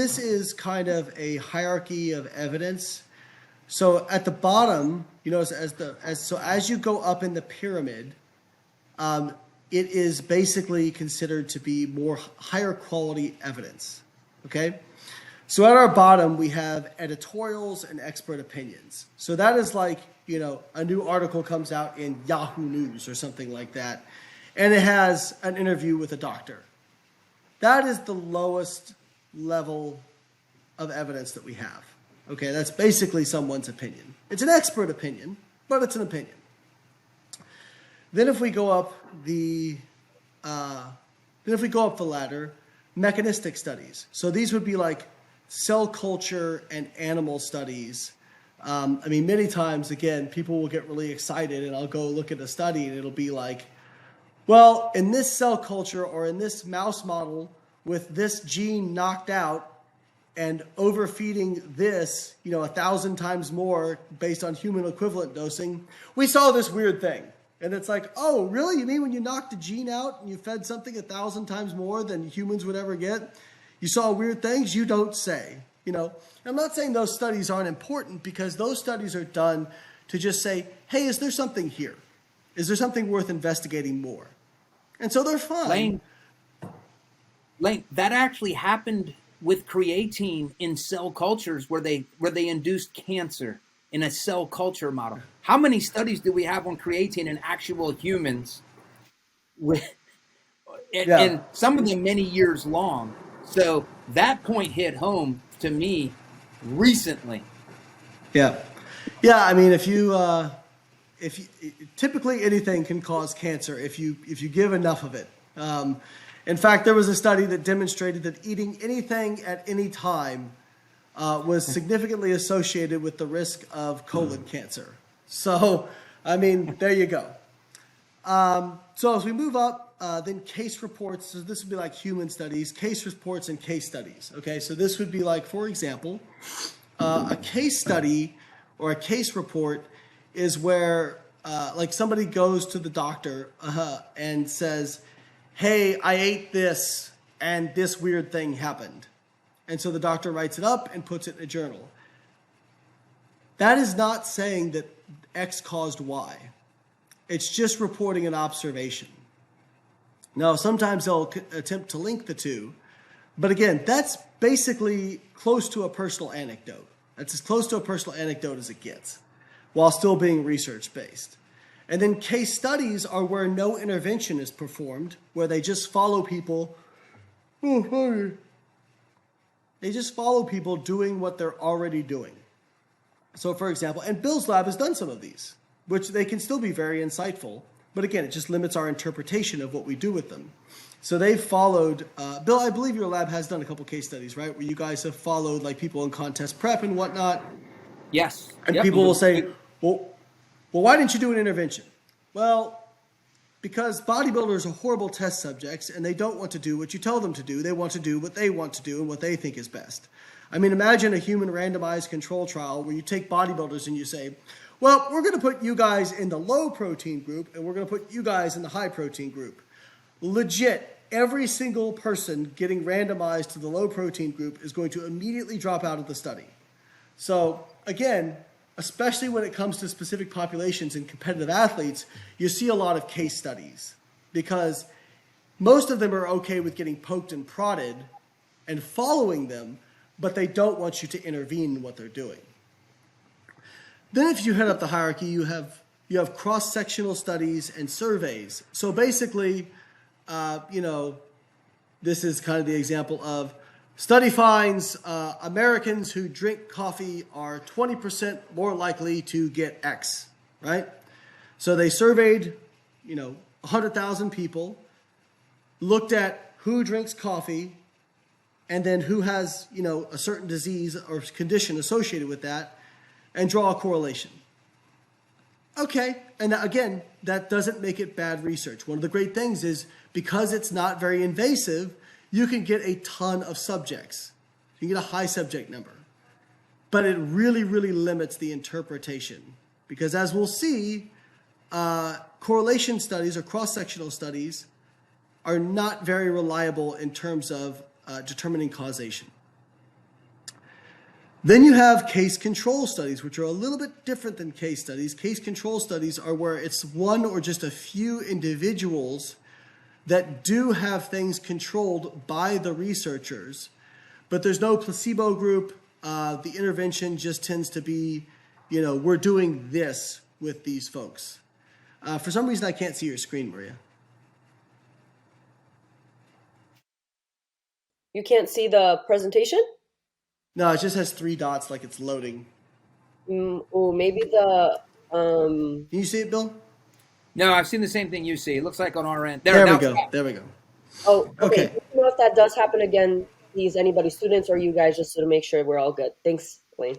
this is kind of a hierarchy of evidence. So at the bottom, as you go up in the pyramid, it is basically considered to be more higher quality evidence. Okay. So at our bottom, we have editorials and expert opinions. So that is like, a new article comes out in Yahoo News or something like that, and it has an interview with a doctor. That is the lowest level of evidence that we have. Okay, that's basically someone's opinion. It's an expert opinion, but it's an opinion. Then if we go up the ladder, mechanistic studies. So these would be like cell culture and animal studies. Many times, again, people will get really excited and I'll go look at a study and it'll be like, well, in this cell culture or in this mouse model with this gene knocked out and overfeeding this, 1,000 times more based on human equivalent dosing, we saw this weird thing. And it's like, oh, really? You mean when you knocked a gene out and you fed something 1,000 times more than humans would ever get, you saw weird things? You don't say. I'm not saying those studies aren't important, because those studies are done to just say, hey, is there something here? Is there something worth investigating more? And so they're fine. Lane, that actually happened with creatine in cell cultures where they induced cancer in a cell culture model. How many studies do we have on creatine in actual humans? And some of them many years long. So that point hit home to me recently. Yeah. If you typically anything can cause cancer if you give enough of it. In fact, there was a study that demonstrated that eating anything at any time was significantly associated with the risk of colon cancer. So, there you go. So as we move up, then case reports. So this would be like human studies, case reports, and case studies. Okay, so this would be like, for example, a case study or a case report is where like somebody goes to the doctor and says, hey, I ate this and this weird thing happened. And so the doctor writes it up and puts it in a journal. That is not saying that X caused Y. It's just reporting an observation. Now, sometimes they'll attempt to link the two, but again, that's basically close to a personal anecdote. That's as close to a personal anecdote as it gets, while still being research-based. And then case studies are where no intervention is performed, where they just follow people. They just follow people doing what they're already doing. So, for example, and Bill's lab has done some of these, which they can still be very insightful. But again, it just limits our interpretation of what we do with them. So they've followed, Bill, I believe your lab has done a couple case studies, right? Where you guys have followed like people in contest prep and whatnot. Yes. And people will say, well, why didn't you do an intervention? Well, because bodybuilders are horrible test subjects and they don't want to do what you tell them to do. They want to do what they want to do and what they think is best. Imagine a human randomized control trial where you take bodybuilders and you say, well, we're going to put you guys in the low protein group and we're going to put you guys in the high protein group. Legit, every single person getting randomized to the low protein group is going to immediately drop out of the study. So again, especially when it comes to specific populations and competitive athletes, you see a lot of case studies because most of them are okay with getting poked and prodded and following them, but they don't want you to intervene in what they're doing. Then if you head up the hierarchy, you have cross-sectional studies and surveys. So basically, this is kind of the example of study finds Americans who drink coffee are 20% more likely to get X, right? So they surveyed, 100,000 people, looked at who drinks coffee, and then who has, a certain disease or condition associated with that, and draw a correlation. Okay, and again, that doesn't make it bad research. One of the great things is because it's not very invasive, you can get a ton of subjects. You can get a high subject number. But it really, really limits the interpretation. Because as we'll see, correlation studies or cross-sectional studies are not very reliable in terms of determining causation. Then you have case control studies, which are a little bit different than case studies. Case control studies are where it's one or just a few individuals that do have things controlled by the researchers, but there's no placebo group. The intervention just tends to be, we're doing this with these folks. For some reason, I can't see your screen, Maria. You can't see the presentation? No, it just has 3 dots like it's loading. Oh, maybe the Can you see it, Bill? No, I've seen the same thing you see. It looks like on our end. There we now- go. There we go. Oh, okay. Okay. Let me know if that does happen again, please, anybody, students or you guys, just to make sure we're all good. Thanks, Wayne.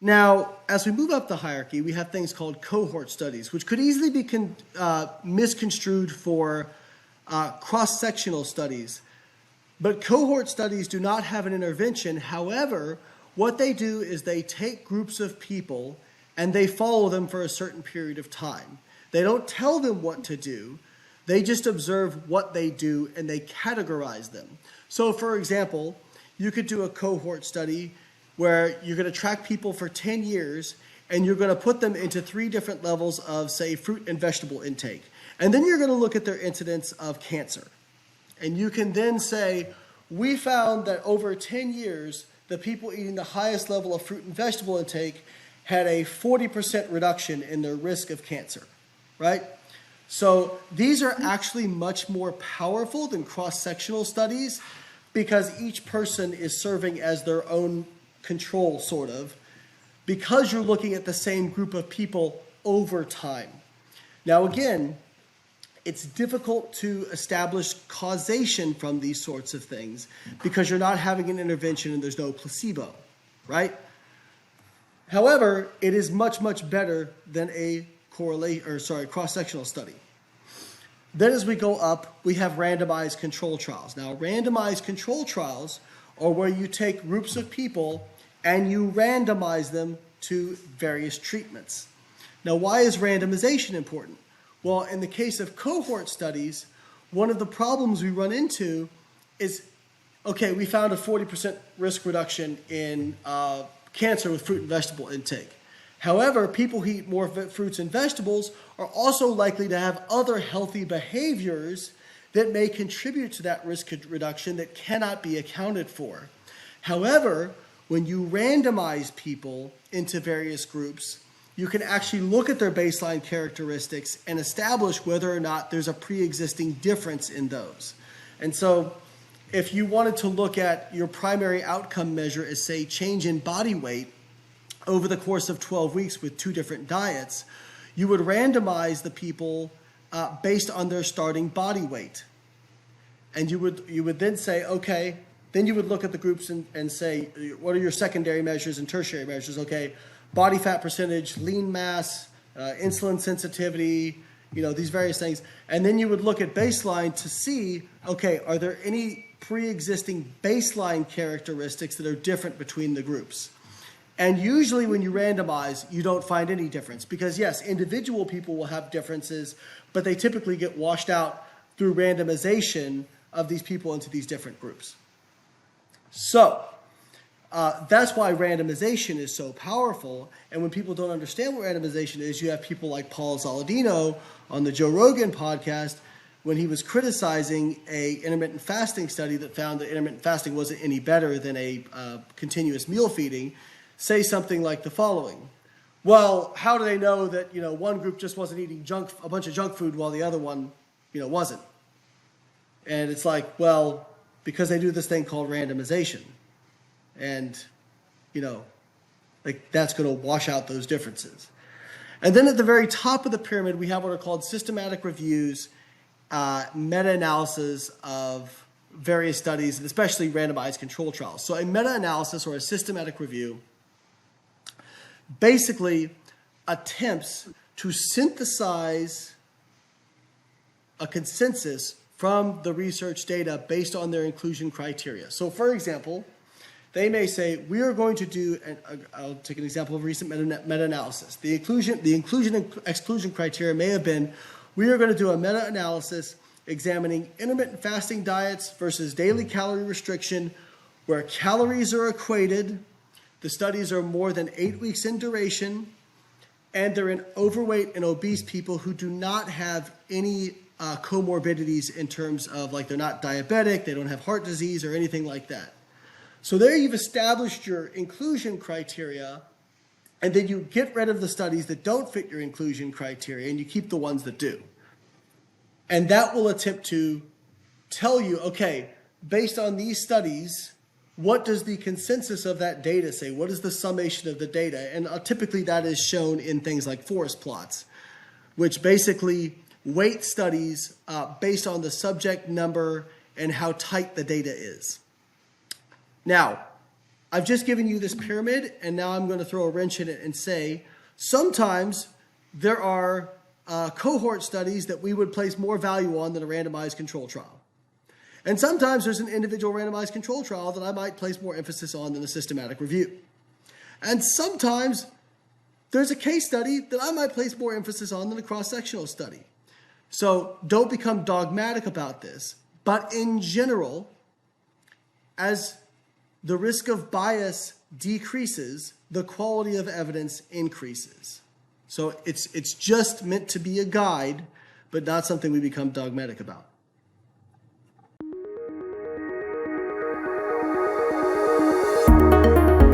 Now, as we move up the hierarchy, we have things called cohort studies, which could easily be misconstrued for cross-sectional studies. But cohort studies do not have an intervention. However, what they do is they take groups of people and they follow them for a certain period of time. They don't tell them what to do. They just observe what they do and they categorize them. So, for example, you could do a cohort study where you're going to track people for 10 years and you're going to put them into 3 different levels of, say, fruit and vegetable intake. And then you're going to look at their incidence of cancer. And you can then say, we found that over 10 years, the people eating the highest level of fruit and vegetable intake had a 40% reduction in their risk of cancer, right? So these are actually much more powerful than cross-sectional studies because each person is serving as their own control, sort of, because you're looking at the same group of people over time. Now, again, it's difficult to establish causation from these sorts of things because you're not having an intervention and there's no placebo, right? However, it is much, much better than a cross-sectional study. Then as we go up, we have randomized control trials. Now, randomized control trials are where you take groups of people and you randomize them to various treatments. Now, why is randomization important? Well, in the case of cohort studies, one of the problems we run into is, okay, we found a 40% risk reduction in cancer with fruit and vegetable intake. However, people who eat more fruits and vegetables are also likely to have other healthy behaviors that may contribute to that risk reduction that cannot be accounted for. However, when you randomize people into various groups, you can actually look at their baseline characteristics and establish whether or not there's a pre-existing difference in those. And so if you wanted to look at your primary outcome measure as, say, change in body weight over the course of 12 weeks with 2 different diets, you would randomize the people based on their starting body weight. And you would then say, okay, then you would look at the groups and say, what are your secondary measures and tertiary measures? Okay, body fat percentage, lean mass, insulin sensitivity, these various things. And then you would look at baseline to see, okay, are there any pre-existing baseline characteristics that are different between the groups? And usually when you randomize, you don't find any difference because, yes, individual people will have differences, but they typically get washed out through randomization of these people into these different groups. So that's why randomization is so powerful. And when people don't understand what randomization is, you have people like Paul Saladino on the Joe Rogan podcast when he was criticizing a intermittent fasting study that found that intermittent fasting wasn't any better than a continuous meal feeding, say something like the following. Well, how do they know that one group just wasn't eating a bunch of junk food while the other one wasn't? And it's like, well, because they do this thing called randomization. And, that's going to wash out those differences. And then at the very top of the pyramid, we have what are called systematic reviews, meta-analysis of various studies, and especially randomized control trials. So a meta-analysis or a systematic review basically attempts to synthesize a consensus from the research data based on their inclusion criteria. So, for example, they may say, we are going to do, I'll take an example of recent meta-analysis. The inclusion and exclusion criteria may have been, we are going to do a meta-analysis examining intermittent fasting diets versus daily calorie restriction where calories are equated, the studies are more than 8 weeks in duration, and they're in overweight and obese people who do not have any comorbidities in terms of, like, they're not diabetic, they don't have heart disease or anything like that. So there you've established your inclusion criteria, and then you get rid of the studies that don't fit your inclusion criteria and you keep the ones that do. And that will attempt to tell you, okay, based on these studies, what does the consensus of that data say? What is the summation of the data? And typically that is shown in things like forest plots, which basically weight studies based on the subject number and how tight the data is. Now, I've just given you this pyramid, and now I'm going to throw a wrench in it and say, sometimes there are cohort studies that we would place more value on than a randomized control trial. And sometimes there's an individual randomized control trial that I might place more emphasis on than a systematic review. And sometimes there's a case study that I might place more emphasis on than a cross-sectional study. So don't become dogmatic about this. But in general, as the risk of bias decreases, the quality of evidence increases. So it's just meant to be a guide, but not something we become dogmatic about.